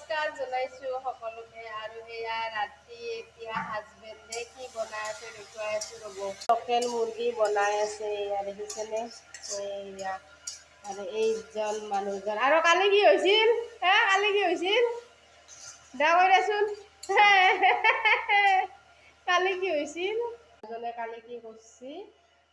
নমস্কাৰ জনাইছোঁ সকলোকে আৰু এয়া ৰাতি এতিয়া হাজবেণ্ডে কি বনাই আছে দেখুৱাই আছোঁ ৰ'ব। লোকেল মুৰ্গী বনাই আছে এয়া দেখিছেনে এয়া আৰু এইজন মানুহজন আৰু কালি কি হৈছিল কালি কি হৈছিল দা কৈ দেচোন কালি কি হৈছিল এজনে কালি কি কৰিছে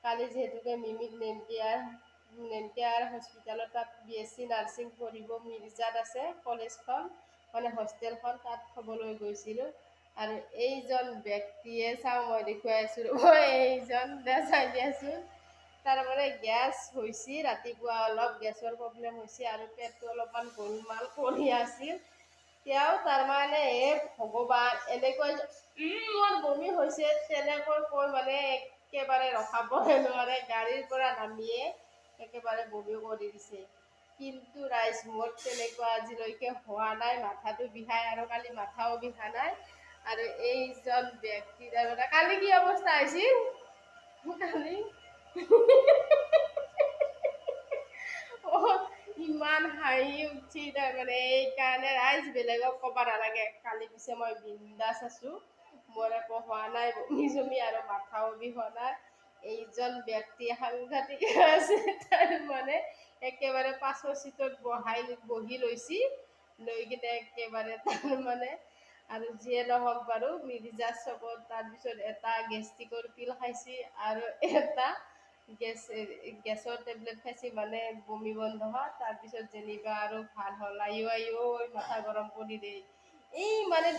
কালি যিহেতুকে মিমিক নেমকেয়াৰ হস্পিটেলত তাত BSc নাৰ্ছিং পঢ়িব মিৰ্জাত আছে কলেজখন মানে হোষ্টেলখন তাত থ'বলৈ গৈছিলোঁ আৰু এইজন ব্যক্তিয়ে চাওঁ মই দেখুৱাই আছোঁ এইজন চাই দিয়াচোন তাৰমানে গেছ হৈছে ৰাতিপুৱা অলপ গেছৰ প্ৰব্লেম হৈছে আৰু পেটটো অলপমান গোলমাল কৰি আছিল তেওঁ তাৰমানে ভগৱান এনেকৈ মোৰ বমি হৈছে তেনেকৈ কৈ মানে একেবাৰে ৰখাবই নোৱাৰে গাড়ীৰ পৰা নামিয়ে একেবাৰে বমি কৰি দিছে কিন্তু ৰাইজ মোৰ তেনেকুৱা আজিলৈকে হোৱা নাই মাথাটো বিষাই আৰু কালি মাথাও বিষা নাই আৰু এইজন ব্যক্তি তাৰমানে কালি কি অৱস্থা হৈছিল কালি ইমান হাঁহি উঠি তাৰমানে এইকাৰণে ৰাইজ বেলেগক ক'ব নালাগে কালি পিছে মই বিন্দাছ আছোঁ মোৰ একো হোৱা নাই বমি চমি আৰু মাথাও বিষ হোৱা নাই এইজন ব্যক্তি সাংঘাতিক আছে তাৰ মানে একেবাৰে পাছৰ চিটত বহি লৈছি লৈ কিনে একেবাৰে তাৰ মানে আৰু যিয়ে নহওক বাৰু মিৰ্জা চকত তাৰপিছত এটা গেষ্টিকৰ পিল খাইছি আৰু এটা গেছৰ টেবলেট খাইছি মানে বমি বন্ধ হোৱা তাৰপিছত যেনিবা আৰু ভাল হ'ল আইঅ মাথা গৰম কৰি দেই এই মানে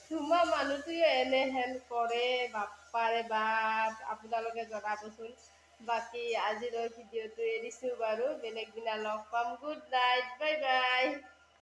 ধুমা মানুহটোৱে এনেহেন কৰে বাপ্পাৰে বাপ আপোনালোকে জনাবচোন বাকী আজিলৈ ভিডিঅ'টো এৰিছোঁ বাৰু বেলেগ দিনা লগ পাম গুড নাইট বাই বাই